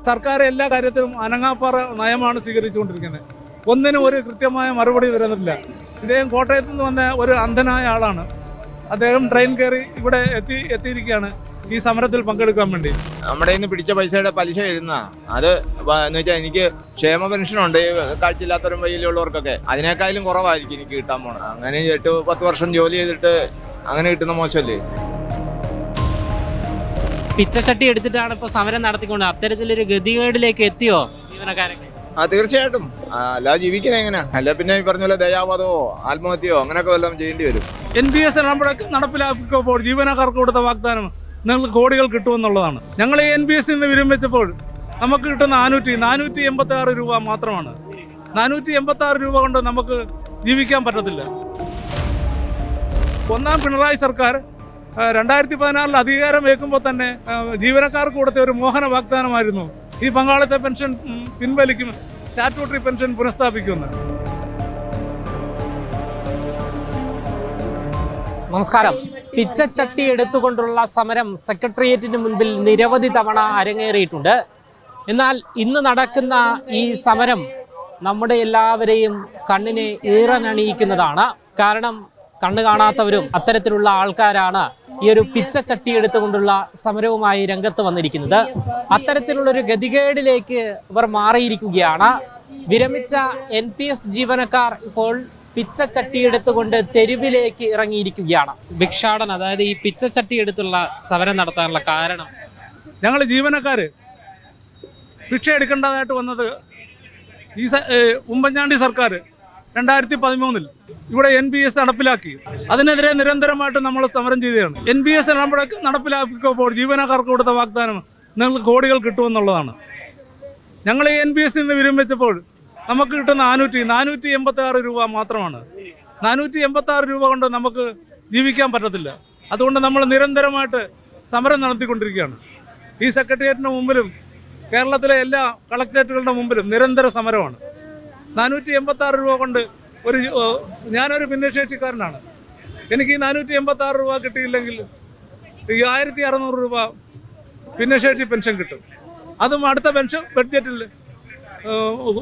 സർക്കാർ എല്ലാ കാര്യത്തിലും അനങ്ങാപ്പാറ നയമാണ് സ്വീകരിച്ചുകൊണ്ടിരിക്കുന്നത്. ഒന്നിനും ഒരു കൃത്യമായ മറുപടി തരുന്നില്ല. ഇദ്ദേഹം കോട്ടയത്ത് നിന്ന് വന്ന ഒരു അന്ധനായ ആളാണ്. അദ്ദേഹം ട്രെയിൻ കയറി ഇവിടെ എത്തിയിരിക്കുകയാണ് ഈ സമരത്തിൽ പങ്കെടുക്കാൻ വേണ്ടി. നമ്മുടെ ഇന്ന് പിടിച്ച പൈസയുടെ പലിശ വരുന്ന അത് എന്ന് വെച്ചാൽ എനിക്ക് ക്ഷേമ പെൻഷനുണ്ട് കാഴ്ചയില്ലാത്തവരും വയ്യിലുള്ളവർക്കൊക്കെ, അതിനേക്കാളും കുറവായിരിക്കും എനിക്ക് കിട്ടാൻ പോണത്. അങ്ങനെ 8-10 വർഷം ജോലി ചെയ്തിട്ട് അങ്ങനെ കിട്ടുന്ന മോശമല്ലേ. പിച്ചച്ചട്ടി എടുത്തിട്ടാണ് ഇപ്പോൾ സമരം നടത്തിക്കൊണ്ട് അത്തരത്തിലൊരു ഗതികേടിലേക്ക് എത്തിയോ ജീവനക്കാരൊക്കെ? തീർച്ചയായിട്ടും. അല്ലാതെ ജീവിക്കുന്നത് എങ്ങനെയാ? അല്ല പിന്നെ ഈ പറഞ്ഞ പോലെ ദയാവധമോ ആത്മഹത്യയോ അങ്ങനെയൊക്കെ വല്ലതും ചെയ്യേണ്ടി വരും. NPS നടപ്പിലാക്കുമ്പോൾ ജീവനക്കാർക്ക് കൊടുത്ത വാഗ്ദാനം നിങ്ങൾക്ക് കോടികൾ കിട്ടുമെന്നുള്ളതാണ്. ഞങ്ങൾ ഈ NPS നിന്ന് വിരമിച്ചപ്പോൾ നമുക്ക് കിട്ടുന്ന 486 രൂപ മാത്രമാണ്. 486 രൂപ കൊണ്ട് നമുക്ക് ജീവിക്കാൻ പറ്റത്തില്ല. ഒന്നാം പിണറായി സർക്കാർ 2014 അധികാരം ഏൽക്കുമ്പോൾ തന്നെ ജീവനക്കാർക്ക് കൊടുത്ത ഒരു മോഹന വാഗ്ദാനമായിരുന്നു ഈ പങ്കാളിത്ത പെൻഷൻ പിൻവലിക്കും, സ്റ്റാറ്റ്യൂട്ടറി പെൻഷൻ പുനഃസ്ഥാപിക്കുമെന്ന്. നമസ്കാരം. പിച്ചച്ചട്ടി എടുത്തുകൊണ്ടുള്ള സമരം സെക്രട്ടേറിയറ്റിന് മുൻപിൽ നിരവധി തവണ അരങ്ങേറിയിട്ടുണ്ട്. എന്നാൽ ഇന്ന് നടക്കുന്ന ഈ സമരം നമ്മുടെ എല്ലാവരെയും കണ്ണിനെ ഈറനണിയിക്കുന്നതാണ്. കാരണം കണ്ണ് കാണാത്തവരും അത്തരത്തിലുള്ള ആൾക്കാരാണ് ഈ ഒരു പിച്ചച്ചട്ടി എടുത്തുകൊണ്ടുള്ള സമരവുമായി രംഗത്ത് വന്നിരിക്കുന്നത്. അത്തരത്തിലുള്ളൊരു ഗതികേടിലേക്ക് ഇവർ മാറിയിരിക്കുകയാണ്. വിരമിച്ച NPS ജീവനക്കാർ ഇപ്പോൾ പിച്ചച്ചട്ടി എടുത്തുകൊണ്ട് തെരുവിലേക്ക് ഇറങ്ങിയിരിക്കുകയാണ്. ഭിക്ഷാടനം, അതായത് ഈ പിച്ചച്ചട്ടി എടുത്തുള്ള സമരം നടത്താനുള്ള കാരണം, ഞങ്ങൾ ജീവനക്കാർ ഭിക്ഷ എടുക്കേണ്ടതായിട്ട് വന്നത് ഈ ഉമ്മൻചാണ്ടി സർക്കാർ 2013 ഇവിടെ NPS നടപ്പിലാക്കി. അതിനെതിരെ നിരന്തരമായിട്ട് നമ്മൾ സമരം ചെയ്തതാണ്. NPS നടപ്പിലാക്കുമ്പോൾ ജീവനക്കാർക്ക് കൊടുത്ത വാഗ്ദാനം നിങ്ങൾക്ക് കോടികൾ കിട്ടുമെന്നുള്ളതാണ്. ഞങ്ങൾ ഈ NPS നിന്ന് വിരമിച്ചപ്പോൾ നമുക്ക് കിട്ടുന്ന 486 രൂപ മാത്രമാണ്. 486 രൂപ കൊണ്ട് നമുക്ക് ജീവിക്കാൻ പറ്റത്തില്ല. അതുകൊണ്ട് നമ്മൾ നിരന്തരമായിട്ട് സമരം നടത്തിക്കൊണ്ടിരിക്കുകയാണ്. ഈ സെക്രട്ടേറിയറ്റിന് മുമ്പിലും കേരളത്തിലെ എല്ലാ കളക്ടറേറ്റുകളുടെ മുമ്പിലും നിരന്തര സമരമാണ്. 486 രൂപ കൊണ്ട് ഞാനൊരു ഭിന്നശേഷിക്കാരനാണ്. എനിക്ക് ഈ 486 രൂപ കിട്ടിയില്ലെങ്കിൽ 1600 രൂപ ഭിന്നശേഷി പെൻഷൻ കിട്ടും. അതും അടുത്ത പെൻഷൻ ബഡ്ജറ്റിൽ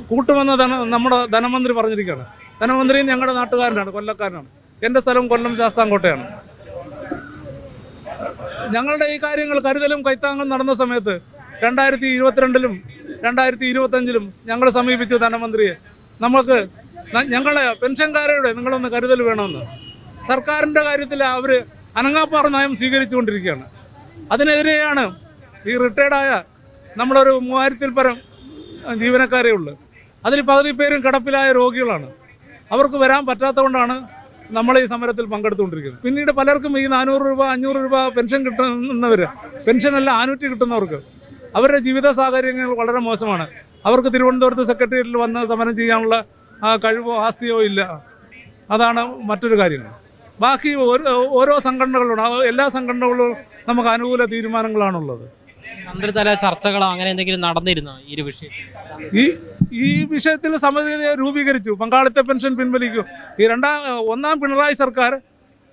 കൂട്ടുമെന്ന് നമ്മുടെ ധനമന്ത്രി പറഞ്ഞിരിക്കുകയാണ്. ധനമന്ത്രിയും ഞങ്ങളുടെ നാട്ടുകാരനാണ്, കൊല്ലക്കാരനാണ്. എൻ്റെ സ്ഥലം കൊല്ലം ശാസ്താംകോട്ടയാണ്. ഞങ്ങളുടെ ഈ കാര്യങ്ങൾ കരുതലും കൈത്താങ്ങും നടന്ന സമയത്ത് 2022-ലും 2025-ലും ഞങ്ങൾ സമീപിച്ചു ധനമന്ത്രിയെ. നമുക്ക് ഞങ്ങളെ പെൻഷൻകാരുടെ നിങ്ങളൊന്ന് കരുതൽ വേണമെന്ന്. സർക്കാരിൻ്റെ കാര്യത്തിൽ അവർ അനങ്ങാപ്പാറ നയം സ്വീകരിച്ചുകൊണ്ടിരിക്കുകയാണ്. അതിനെതിരെയാണ് ഈ റിട്ടയർഡായ നമ്മളൊരു 3000-ൽ പരം ജീവനക്കാരേ ഉള്ളൂ. അതിൽ പകുതി പേരും കിടപ്പിലായ രോഗികളാണ്. അവർക്ക് വരാൻ പറ്റാത്തതുകൊണ്ടാണ് നമ്മൾ ഈ സമരത്തിൽ പങ്കെടുത്തുകൊണ്ടിരിക്കുന്നത്. പിന്നീട് പലർക്കും ഈ 400 രൂപ 500 രൂപ പെൻഷൻ കിട്ടുന്നവർ, പെൻഷനല്ല ആനുറ്റി കിട്ടുന്നവർക്ക് അവരുടെ ജീവിത സാഹചര്യങ്ങൾ വളരെ മോശമാണ്. അവർക്ക് തിരുവനന്തപുരത്ത് സെക്രട്ടേറിയറ്റിൽ വന്ന് സമരം ചെയ്യാനുള്ള കഴിവോ ആസ്തിയോ ഇല്ല. അതാണ് മറ്റൊരു കാര്യം. ബാക്കി ഓരോ സംഘടനകളുണ്ട്. എല്ലാ സംഘടനകളും നമുക്ക് അനുകൂല തീരുമാനങ്ങളാണുള്ളത്. മന്ത്രിതല ചർച്ചകളോ അങ്ങനെ എന്തെങ്കിലും നടന്നിരുന്നോ ഈ ഒരു വിഷയത്തിൽ? ഈ വിഷയത്തിൽ സമിതി രൂപീകരിച്ചു. പങ്കാളിത്ത പെൻഷൻ പിൻവലിക്കും. ഈ ഒന്നാം പിണറായി സർക്കാർ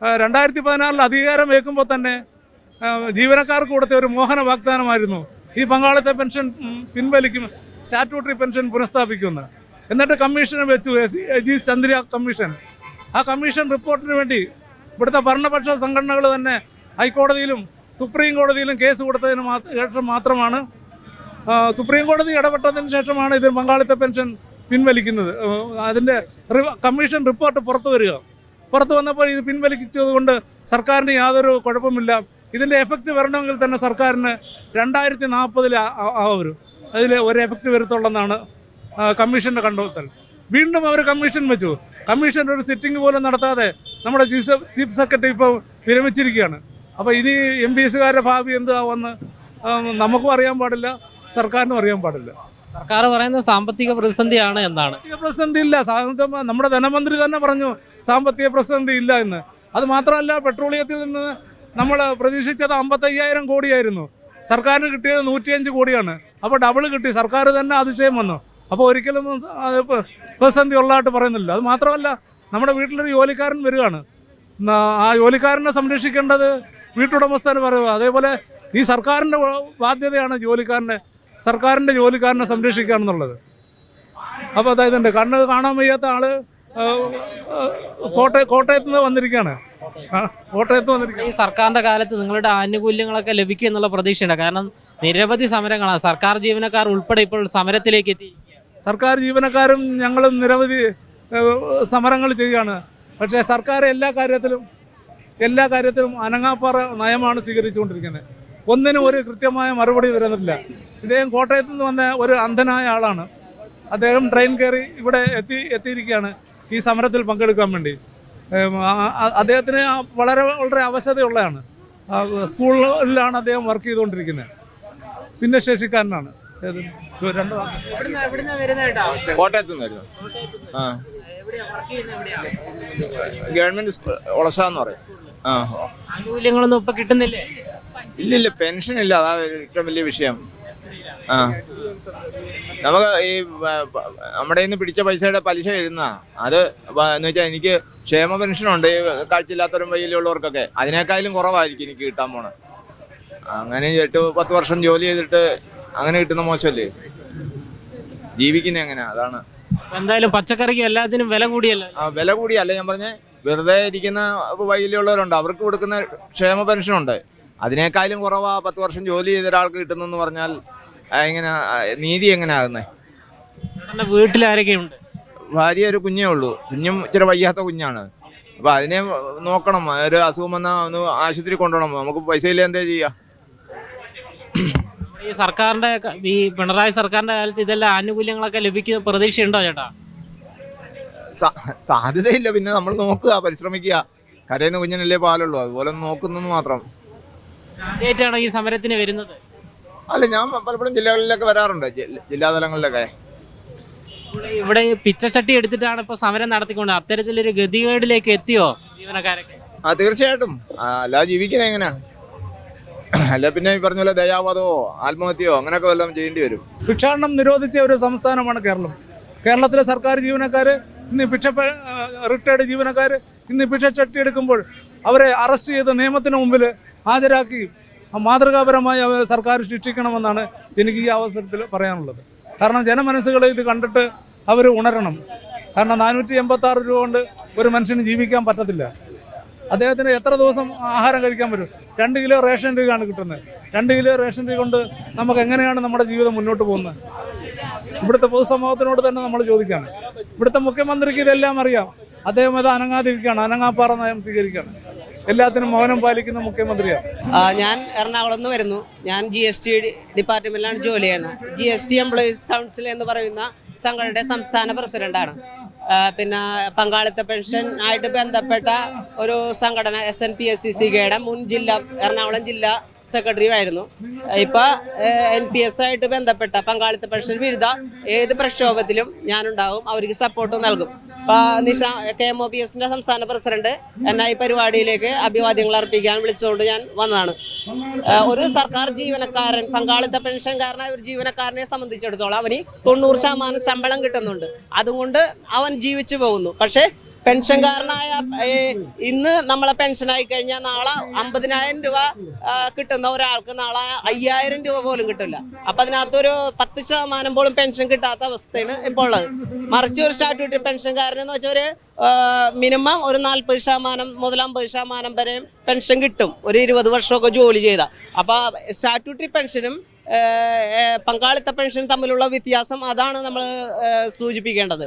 2014 അധികാരം ഏൽക്കുമ്പോൾ തന്നെ ജീവനക്കാർക്ക് കൊടുത്ത ഒരു മോഹന വാഗ്ദാനമായിരുന്നു ഈ പങ്കാളിത്ത പെൻഷൻ പിൻവലിക്കും, സ്റ്റാറ്റ്യൂട്ടറി പെൻഷൻ പുനഃസ്ഥാപിക്കുമെന്ന്. എന്നിട്ട് കമ്മീഷനെ വെച്ചു, ജി ചന്ദ്ര കമ്മീഷൻ. ആ കമ്മീഷൻ റിപ്പോർട്ടിന് വേണ്ടി ഇവിടുത്തെ ഭരണപക്ഷ സംഘടനകൾ തന്നെ ഹൈക്കോടതിയിലും സുപ്രീം കോടതിയിലും കേസ് കൊടുത്തതിന് ശേഷം മാത്രമാണ്, സുപ്രീം കോടതി ഇടപെട്ടതിന് ശേഷമാണ് ഇത് പങ്കാളിത്ത പെൻഷൻ പിൻവലിക്കുന്നത്. അതിൻ്റെ കമ്മീഷൻ റിപ്പോർട്ട് പുറത്തു വന്നപ്പോൾ ഇത് പിൻവലിച്ചത് കൊണ്ട് സർക്കാരിന് യാതൊരു കുഴപ്പമില്ല. ഇതിൻ്റെ എഫക്റ്റ് വരണമെങ്കിൽ തന്നെ സർക്കാരിന് 2040 ആവരും അതിൽ ഒരു എഫക്റ്റ് വരുത്തുള്ളതെന്നാണ് കമ്മീഷൻ്റെ കണ്ടെത്തൽ. വീണ്ടും അവർ കമ്മീഷൻ വെച്ചു. കമ്മീഷൻ ഒരു സിറ്റിംഗ് പോലും നടത്താതെ നമ്മുടെ ചീഫ് സെക്രട്ടറി ഇപ്പോൾ വിരമിച്ചിരിക്കുകയാണ്. അപ്പോൾ ഇനി NPSകാരുടെ ഭാവി എന്താവെന്ന് നമുക്കും അറിയാൻ പാടില്ല, സർക്കാരിനും അറിയാൻ പാടില്ല. സർക്കാർ പറയുന്നത് സാമ്പത്തിക പ്രതിസന്ധിയാണ് എന്നാണ്. പ്രതിസന്ധി ഇല്ല. നമ്മുടെ ധനമന്ത്രി തന്നെ പറഞ്ഞു സാമ്പത്തിക പ്രതിസന്ധി ഇല്ല എന്ന്. അത് മാത്രമല്ല, പെട്രോളിയത്തിൽ നിന്ന് നമ്മൾ പ്രതീക്ഷിച്ചത് 55,000 കോടിയായിരുന്നു. സർക്കാരിന് കിട്ടിയത് 105 കോടിയാണ്. അപ്പോൾ ഡബിൾ കിട്ടി. സർക്കാർ തന്നെ അതിശയം വന്നു. അപ്പോൾ ഒരിക്കലും അത് പ്രതിസന്ധി ഉള്ളതായിട്ട് പറയുന്നില്ല. അത് മാത്രമല്ല, നമ്മുടെ വീട്ടിലൊരു ജോലിക്കാരൻ വരികയാണ്. ആ ജോലിക്കാരനെ സംരക്ഷിക്കേണ്ടത് വീട്ടുടമസ്ഥന് പറയുക. അതേപോലെ ഈ സർക്കാരിൻ്റെ ബാധ്യതയാണ് ജോലിക്കാരനെ സർക്കാരിൻ്റെ ജോലിക്കാരനെ സംരക്ഷിക്കുക എന്നുള്ളത്. അപ്പോൾ അതായത് കണ്ണ് കാണാൻ വയ്യാത്ത ആള് കോട്ടയത്ത് നിന്ന് വന്നിരിക്കുകയാണ്. ഈ സർക്കാരിന്റെ കാലത്ത് നിങ്ങളുടെ ആനുകൂല്യങ്ങളൊക്കെ ലഭിക്കും എന്നുള്ള പ്രതീക്ഷയുണ്ട്. കാരണം നിരവധി സമരങ്ങളാണ്, സർക്കാർ ജീവനക്കാർ ഉൾപ്പെടെ ഇപ്പോൾ സമരത്തിലേക്ക് എത്തി. സർക്കാർ ജീവനക്കാരും ഞങ്ങളും നിരവധി സമരങ്ങൾ ചെയ്യുകയാണ്. പക്ഷേ സർക്കാർ എല്ലാ കാര്യത്തിലും അനങ്ങാപ്പാറ നയമാണ് സ്വീകരിച്ചുകൊണ്ടിരിക്കുന്നത്. ഒന്നിനും ഒരു കൃത്യമായ മറുപടി തരുന്നില്ല. ഇദ്ദേഹം കോട്ടയത്ത് നിന്ന് വന്ന ഒരു അന്ധനായ ആളാണ്. അദ്ദേഹം ട്രെയിൻ കയറി ഇവിടെ എത്തിയിരിക്കുകയാണ് ഈ സമരത്തിൽ പങ്കെടുക്കാൻ വേണ്ടി. അദ്ദേഹത്തിന് വളരെ അവശതയുള്ളതാണ്. സ്കൂളിലാണ് അദ്ദേഹം വർക്ക് ചെയ്തുകൊണ്ടിരിക്കുന്നത്. ഭിന്നശേഷിക്കാരനാണ്. കോട്ടയത്ത് നിന്ന് വരുന്നു. ഗവൺമെന്റ് ഒളസാന്ന് പറയും. ആനുകൂല്യങ്ങളൊന്നും ഇപ്പൊ കിട്ടുന്നില്ലേ? ഇല്ലില്ല, പെൻഷൻ ഇല്ല. അതാ ഏറ്റവും വലിയ വിഷയം. നമുക്ക് ഈ നമ്മുടെ നിന്ന് പിടിച്ച പൈസയുടെ പലിശ വരുന്ന അത് എന്ന് വെച്ചാൽ എനിക്ക് ക്ഷേമ പെൻഷനുണ്ട് ഈ കാഴ്ചയില്ലാത്തവരും വയ്യിലുള്ളവർക്കൊക്കെ. അതിനേക്കാളും കുറവായിരിക്കും എനിക്ക് കിട്ടാൻ പോണത്. അങ്ങനെ 8-10 വർഷം ജോലി ചെയ്തിട്ട് അങ്ങനെ കിട്ടുന്ന മോശമല്ലേ? ജീവിക്കുന്നത് എങ്ങനെയാ? അതാണ്. എന്തായാലും പച്ചക്കറിക്ക് എല്ലാത്തിനും വില കൂടിയല്ലോ. വില കൂടിയല്ല ഞാൻ പറഞ്ഞേ, വെറുതെ ഇരിക്കുന്ന വയ്യിലുള്ളവരുണ്ട്, അവർക്ക് കൊടുക്കുന്ന ക്ഷേമ പെൻഷനുണ്ട്. അതിനേക്കാളും കുറവാ 10 വർഷം ജോലി ചെയ്ത ഒരാൾക്ക് കിട്ടുന്നെന്ന് പറഞ്ഞാൽ എങ്ങനെ നീതി എങ്ങനെ ആകുന്നത്? വീട്ടിലാരൊക്കെയുണ്ട്? ഭാര്യ, ഒരു കുഞ്ഞേ ഉള്ളൂ. കുഞ്ഞും ഇച്ചിരി വയ്യാത്ത കുഞ്ഞാണ്. അപ്പോൾ അതിനെ നോക്കണം. ഒരു അസുഖം വന്നാൽ ഒന്ന് ആശുപത്രി കൊണ്ടുപോകണം. നമുക്ക് പൈസ ഇല്ല, എന്താ ചെയ്യുക? ഈ സർക്കാരിന്റെ, ഈ പിണറായി സർക്കാരിന്റെ കാലത്ത് ഇതെല്ലാം ആനുകൂല്യങ്ങളൊക്കെ ലഭിക്കുന്ന പ്രതീക്ഷയുണ്ടോ ചേട്ടാ? സാധ്യതയില്ല. പിന്നെ നമ്മൾ നോക്കുക, പരിശ്രമിക്കുക. കരയുന്ന കുഞ്ഞിനല്ലേ പാലുള്ളൂ, അതുപോലെ നോക്കുന്നു മാത്രം. ആദ്യമായിട്ടാണോ ഈ സമരത്തിന് വരുന്നത്? അല്ല, ഞാൻ പലപ്പോഴും ജില്ലകളിലൊക്കെ വരാറുണ്ട്, ജില്ലാതലങ്ങളിലൊക്കെ. ഇവിടെ പിച്ചച്ചട്ടി എടുത്തിട്ടാണ് ഇപ്പൊ സമരം നടത്തിക്കൊണ്ട്. അത്തരത്തിലൊരു ഗതികേടിലേക്ക് എത്തിയോ ജീവനക്കാരൊക്കെ? തീർച്ചയായിട്ടും. അല്ല, ജീവിക്കുന്നത് എങ്ങനെയാ? അല്ല പിന്നെ ഈ പറഞ്ഞ പോലെ ദയാവധമോ ആത്മഹത്യയോ അങ്ങനെയൊക്കെ വല്ലതും ചെയ്യേണ്ടി വരും. ഭിക്ഷാടനം നിരോധിച്ച ഒരു സംസ്ഥാനമാണ് കേരളം. കേരളത്തിലെ സർക്കാർ ജീവനക്കാർ ഇന്ന് റിട്ടയർഡ് ജീവനക്കാർ ഇന്ന് ഭിക്ഷച്ചട്ടി എടുക്കുമ്പോൾ അവരെ അറസ്റ്റ് ചെയ്ത് നിയമത്തിന് മുമ്പിൽ ഹാജരാക്കി മാതൃകാപരമായി സർക്കാർ ശിക്ഷിക്കണമെന്നാണ് എനിക്ക് ഈ അവസരത്തിൽ പറയാനുള്ളത്. കാരണം ജനമനസ്സുകൾ ഇത് കണ്ടിട്ട് അവർ ഉണരണം. കാരണം 486 രൂപ കൊണ്ട് ഒരു മനുഷ്യന് ജീവിക്കാൻ പറ്റത്തില്ല. അദ്ദേഹത്തിന് എത്ര ദിവസം ആഹാരം കഴിക്കാൻ പറ്റും? 2 കിലോ റേഷൻ അരിയാണ് കിട്ടുന്നത്. 2 കിലോ റേഷൻ അരി കൊണ്ട് നമുക്ക് എങ്ങനെയാണ് നമ്മുടെ ജീവിതം മുന്നോട്ട് പോകുന്നത്? ഇവിടുത്തെ പൊതുസമൂഹത്തിനോട് തന്നെ നമ്മൾ ചോദിക്കുകയാണ്. ഇവിടുത്തെ മുഖ്യമന്ത്രിക്ക് ഇതെല്ലാം അറിയാം. അദ്ദേഹം ഇത് അനങ്ങാതിരിക്കുകയാണ്, അനങ്ങാപ്പാറ നയം സ്വീകരിക്കുകയാണ്. എല്ലാത്തിനും മൗനം പാലിക്കുന്ന മുഖ്യമന്ത്രിയാണ്. ഞാൻ എറണാകുളം നിന്ന് വരുന്നു. ഞാൻ GST ഡിപ്പാർട്ട്മെന്റിലാണ് ജോലി ചെയ്യുന്നത്. GST എംപ്ലോയീസ് കൗൺസിൽ എന്ന് പറയുന്ന സംഘടനയുടെ സംസ്ഥാന പ്രസിഡന്റാണ്. പിന്നെ പങ്കാളിത്ത പെൻഷൻ ആയിട്ട് ബന്ധപ്പെട്ട ഒരു സംഘടന SNPSCCയുടെ മുൻ എറണാകുളം ജില്ലാ സെക്രട്ടറി ആയിരുന്നു. ഇപ്പൊ NPS ആയിട്ട് ബന്ധപ്പെട്ട പങ്കാളിത്ത പെൻഷൻ വിരുദ്ധ ഏത് പ്രക്ഷോഭത്തിലും ഞാനുണ്ടാവും, അവർക്ക് സപ്പോർട്ട് നൽകും. KMOPSന്റെ സംസ്ഥാന പ്രസിഡന്റ് എന്നെ ഈ പരിപാടിയിലേക്ക് അഭിവാദ്യങ്ങൾ അർപ്പിക്കാൻ വിളിച്ചുകൊണ്ട് ഞാൻ വന്നതാണ്. ഒരു സർക്കാർ ജീവനക്കാരൻ, പങ്കാളിത്ത പെൻഷൻകാരനായ ഒരു ജീവനക്കാരനെ സംബന്ധിച്ചിടത്തോളം അവന് 90% ശമ്പളം കിട്ടുന്നുണ്ട്. അതുകൊണ്ട് അവൻ ജീവിച്ചു പോകുന്നു. പക്ഷേ പെൻഷൻകാരനായ ഇന്ന് നമ്മളെ പെൻഷനായി കഴിഞ്ഞാൽ നാളെ 50,000 രൂപ കിട്ടുന്ന ഒരാൾക്ക് നാളെ 5,000 രൂപ പോലും കിട്ടില്ല. അപ്പം അതിനകത്തൊരു 10% പോലും പെൻഷൻ കിട്ടാത്ത അവസ്ഥയാണ് ഇപ്പോൾ ഉള്ളത്. മറിച്ച് ഒരു സ്റ്റാറ്റ്യൂട്ടറി പെൻഷൻകാരനെന്ന് വെച്ചാൽ ഒരു മിനിമം ഒരു 40% മുതൽ 50% വരെ പെൻഷൻ കിട്ടും, ഒരു 20 വർഷമൊക്കെ ജോലി ചെയ്താൽ. അപ്പോൾ സ്റ്റാറ്റ്യൂട്ടറി പെൻഷനും പങ്കാളിത്ത പെൻഷൻ തമ്മിലുള്ള വ്യത്യാസം അതാണ് നമ്മൾ സൂചിപ്പിക്കേണ്ടത്.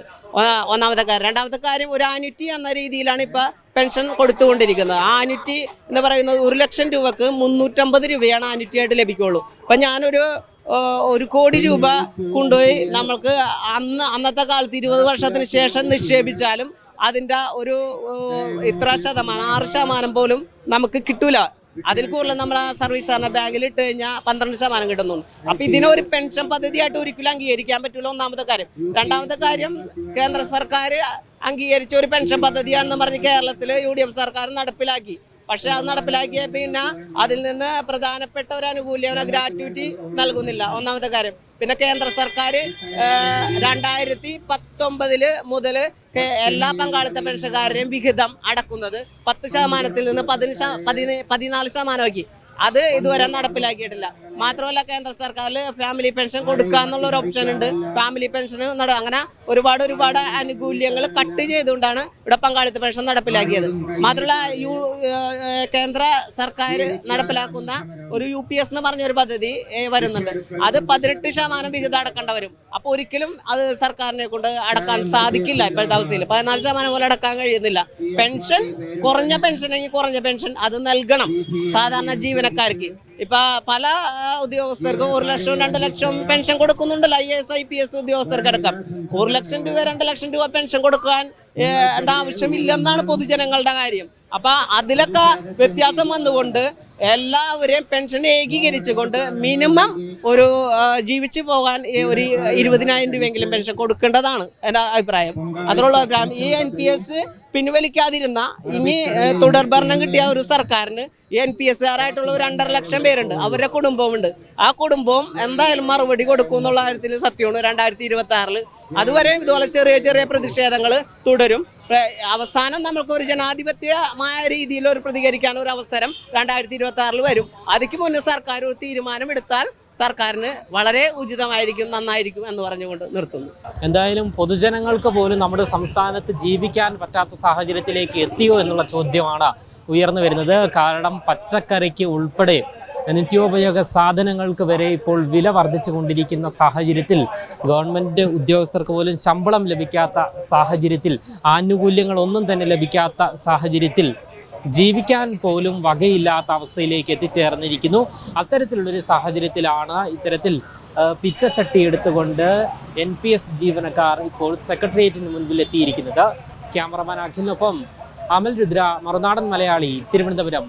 ഒന്നാമത്തെ കാര്യം. രണ്ടാമത്തെ കാര്യം, ഒരു ആന്വിറ്റി എന്ന രീതിയിലാണ് ഇപ്പോൾ പെൻഷൻ കൊടുത്തുകൊണ്ടിരിക്കുന്നത്. ആന്വിറ്റി എന്ന് പറയുന്നത് 1 ലക്ഷം രൂപക്ക് 350 രൂപയാണ് ആന്വിറ്റി ആയിട്ട് ലഭിക്കുകയുള്ളൂ. അപ്പം ഞാനൊരു 1 കോടി രൂപ കൊണ്ടുപോയി നമ്മൾക്ക് അന്നത്തെ കാലത്ത് 20 വർഷത്തിന് ശേഷം നിക്ഷേപിച്ചാലും അതിൻ്റെ ഒരു ഇത്ര ശതമാനം 6% പോലും നമുക്ക് കിട്ടൂല. അതിൽ കൂടുതൽ നമ്മുടെ സർവീസ് സഹകരണ ബാങ്കിൽ ഇട്ട് കഴിഞ്ഞാൽ 12% കിട്ടുന്നുണ്ട്. അപ്പൊ ഇതിനൊരു പെൻഷൻ പദ്ധതിയായിട്ട് ഒരിക്കലും അംഗീകരിക്കാൻ പറ്റൂല. ഒന്നാമത്തെ കാര്യം. രണ്ടാമത്തെ കാര്യം, കേന്ദ്ര സർക്കാർ അംഗീകരിച്ച ഒരു പെൻഷൻ പദ്ധതിയാണെന്ന് പറഞ്ഞ് കേരളത്തിൽ UDF സർക്കാർ നടപ്പിലാക്കി. പക്ഷെ അത് നടപ്പിലാക്കിയ പിന്നെ അതിൽ നിന്ന് പ്രധാനപ്പെട്ട ഒരു ആനുകൂല്യം, ഗ്രാറ്റുവിറ്റി നൽകുന്നില്ല. ഒന്നാമത്തെ കാര്യം. പിന്നെ കേന്ദ്ര സർക്കാർ 2019 മുതൽ എല്ലാ പങ്കാളിത്ത പെൻഷൻകാരുടെയും വിഹിതം അടക്കുന്നത് 10% നിന്ന് 14% ആക്കി. അത് ഇതുവരെ നടപ്പിലാക്കിയിട്ടില്ല. മാത്രമല്ല കേന്ദ്ര സർക്കാരിൽ ഫാമിലി പെൻഷൻ കൊടുക്കുക എന്നുള്ള ഒരു ഓപ്ഷൻ ഉണ്ട്. ഫാമിലി പെൻഷന് അങ്ങനെ ഒരുപാട് ആനുകൂല്യങ്ങൾ കട്ട് ചെയ്തുകൊണ്ടാണ് ഇവിടെ പങ്കാളിത്ത പെൻഷൻ നടപ്പിലാക്കിയത്. മാത്രമല്ല കേന്ദ്ര സർക്കാർ നടപ്പിലാക്കുന്ന ഒരു UPS എന്ന് പറഞ്ഞൊരു പദ്ധതി വരുന്നുണ്ട്. അത് 18% വിഹിതം അടക്കേണ്ട വരും. അപ്പോൾ ഒരിക്കലും അത് സർക്കാരിനെ കൊണ്ട് അടക്കാൻ സാധിക്കില്ല. ഇപ്പോഴത്തെ അവസ്ഥയിൽ 14% പോലെ അടക്കാൻ കഴിയുന്നില്ല. പെൻഷൻ കുറഞ്ഞ പെൻഷനെങ്കിൽ കുറഞ്ഞ പെൻഷൻ അത് നൽകണം സാധാരണ ജീവനക്കാർക്ക്. ഇപ്പൊ പല ഉദ്യോഗസ്ഥർക്കും 1 ലക്ഷം 2 ലക്ഷം പെൻഷൻ കൊടുക്കുന്നുണ്ടല്ലോ. IAS IPS ഉദ്യോഗസ്ഥർക്ക് അടക്കം 1 ലക്ഷം രൂപ 2 ലക്ഷം രൂപ പെൻഷൻ കൊടുക്കാൻ ആവശ്യമില്ലെന്നാണ് പൊതുജനങ്ങളുടെ കാര്യം. അപ്പൊ അതിലൊക്കെ വ്യത്യാസം വന്നുകൊണ്ട് എല്ലാവരെയും പെൻഷൻ ഏകീകരിച്ചുകൊണ്ട് മിനിമം ഒരു ജീവിച്ചു പോകാൻ ഒരു 20,000 രൂപയെങ്കിലും പെൻഷൻ കൊടുക്കേണ്ടതാണ് എൻ്റെ അഭിപ്രായം. അതിനുള്ള അഭിപ്രായം. ഈ NPS പിൻവലിക്കാതിരുന്ന ഇനി തുടർ ഭരണം കിട്ടിയ ഒരു സർക്കാരിന് NPSകാരായിട്ടുള്ള ഒരു 2.5 ലക്ഷം പേരുണ്ട്. അവരുടെ കുടുംബമുണ്ട്. ആ കുടുംബവും എന്തായാലും മറുപടി കൊടുക്കും എന്നുള്ള കാര്യത്തിൽ സത്യമാണ്. 2026 അതുവരെ ഇതുപോലെ ചെറിയ പ്രതിഷേധങ്ങൾ തുടരും. അവസാനം നമുക്ക് ഒരു ജനാധിപത്യമായ രീതിയിൽ ഒരു പ്രതികരിക്കാൻ ഒരു അവസരം 2026 വരും. അതിക്ക് മുന്നേ സർക്കാർ ഒരു തീരുമാനമെടുത്താൽ സർക്കാരിന് വളരെ ഉചിതമായിരിക്കും, നന്നായിരിക്കും എന്ന് പറഞ്ഞുകൊണ്ട് നിർത്തുന്നു. എന്തായാലും പൊതുജനങ്ങൾക്ക് പോലും നമ്മുടെ സംസ്ഥാനത്ത് ജീവിക്കാൻ പറ്റാത്ത സാഹചര്യത്തിലേക്ക് എത്തിയോ എന്നുള്ള ചോദ്യമാണ് ഉയർന്നു വരുന്നത്. കാരണം പച്ചക്കറിക്ക് ഉൾപ്പെടെ നിത്യോപയോഗ സാധനങ്ങൾക്ക് വരെ ഇപ്പോൾ വില വർദ്ധിച്ചു കൊണ്ടിരിക്കുന്ന സാഹചര്യത്തിൽ ഗവൺമെൻറ് ഉദ്യോഗസ്ഥർക്ക് പോലും ശമ്പളം ലഭിക്കാത്ത സാഹചര്യത്തിൽ ആനുകൂല്യങ്ങളൊന്നും തന്നെ ലഭിക്കാത്ത സാഹചര്യത്തിൽ ജീവിക്കാൻ പോലും വകയില്ലാത്ത അവസ്ഥയിലേക്ക് എത്തിച്ചേർന്നിരിക്കുന്നു. അത്തരത്തിലുള്ളൊരു സാഹചര്യത്തിലാണ് ഇത്തരത്തിൽ പിച്ചച്ചട്ടി എടുത്തുകൊണ്ട് NPS ജീവനക്കാർ ഇപ്പോൾ സെക്രട്ടേറിയറ്റിന് മുൻപിൽ എത്തിയിരിക്കുന്നത്. ക്യാമറമാൻ അഖിലിനൊപ്പം അമൽ രുദ്ര, മറുനാടൻ മലയാളി, തിരുവനന്തപുരം.